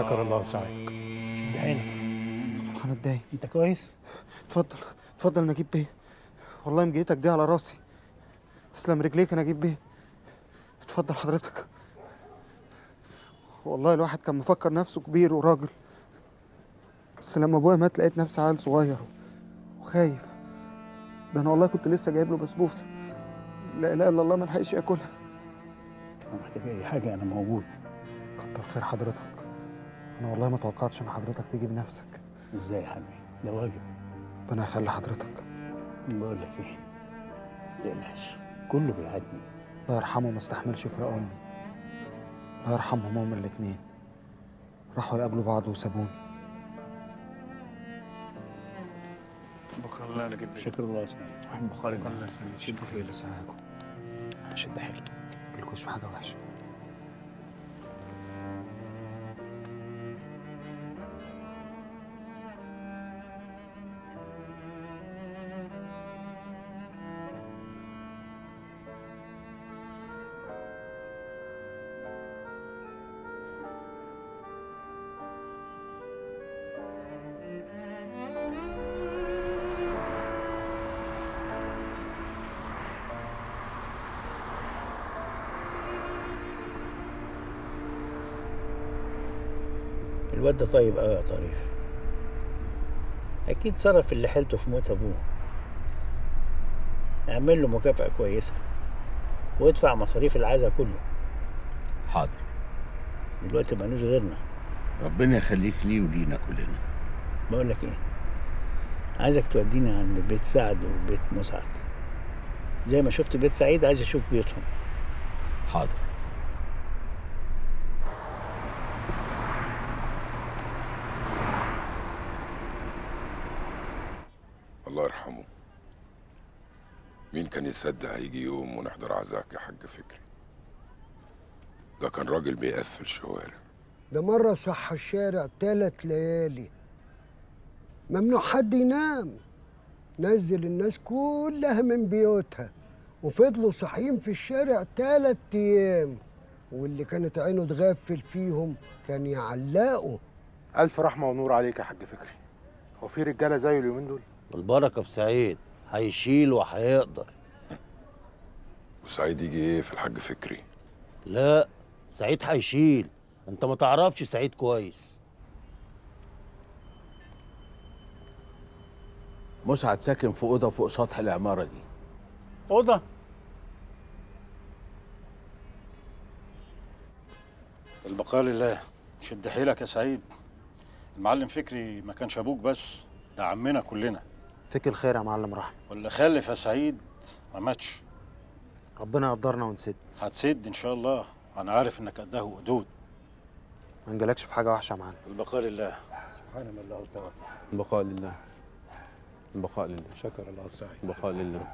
شكر الله وسعدك. شد حيلك. سبحان الداي. انت كويس؟ اتفضل اتفضل نجيب بيه، والله مجيتك دي على راسي. تسلم رجليك يا نجيب بيه. اتفضل حضرتك. والله الواحد كان مفكر نفسه كبير وراجل، بس لما ابويا مات لقيت نفسي عيل صغير وخايف. ده انا والله كنت لسه جايب له بسبوسه، لا اله الا الله ما لحقش ياكلها. لو محتاج اي حاجه انا موجود. كتر خير حضرتك. انا والله ما توقعتش ان حضرتك تيجي بنفسك. ازاي يا حبيبي؟ ده واجب. ربنا يخلي حضرتك. بقول لك ايه، ما تقلقش، كله بيعدي. الله يرحمه ما استحملش فراق امي. الله يرحمهم هما الاتنين، راحوا يقابلوا بعض وسابوني. بكره الله نجيب بيه. شكر الله وسعدك. واحد بخاري الله يسلمك. شد حيلك ساعاكم. شد حيلك. مجيلكوش في حاجه وحشه. الواد ده طيب قوي يا طريف، اكيد صرف اللي حيلته في موت ابوه. اعمل له مكافأة كويسة وادفع مصاريف العزا كله. حاضر. دلوقتي مالوش غيرنا. ربنا يخليك لي ولينا كلنا. بقول لك ايه، عايزك توديني عند بيت سعد وبيت مسعد، زي ما شفت بيت سعيد عايز اشوف بيوتهم. حاضر. الله يرحمه. مين كان يصدق هيجي يوم ونحضر عزاك يا حاج فكري؟ ده كان راجل بيقفل شوارع. ده مرة صح الشارع 3 ليالي، ممنوع حد ينام، نزل الناس كلها من بيوتها وفضلوا صاحيين في الشارع 3 أيام، واللي كانت عينه تغفل فيهم كان يعلقوا. ألف رحمة ونور عليك يا حاج فكري. هو في رجالة زيه اليومين دول؟ البركة في سعيد، هيشيل وهيقدر. وسعيد يجي ايه في الحاج فكري؟ لا، سعيد هيشيل. انت ما تعرفش سعيد كويس. مسعد ساكن في أوضة فوق سطح العمارة دي. اوضه؟ البقاء لله. شد حيلك يا سعيد. المعلم فكري ما كانش ابوك بس، ده عمنا كلنا. فيك الخير يا معلم رحمه. واللي خلف يا سعيد ما ماتش. ربنا يقدرنا ونسد. هتسد ان شاء الله، انا عارف انك قده وقدود. ما نجيلكش في حاجه وحشه يا معلم. البقاء لله. سبحان الله وتعالى. البقاء لله. البقاء لله. شكر الله وسعدك. البقاء لله.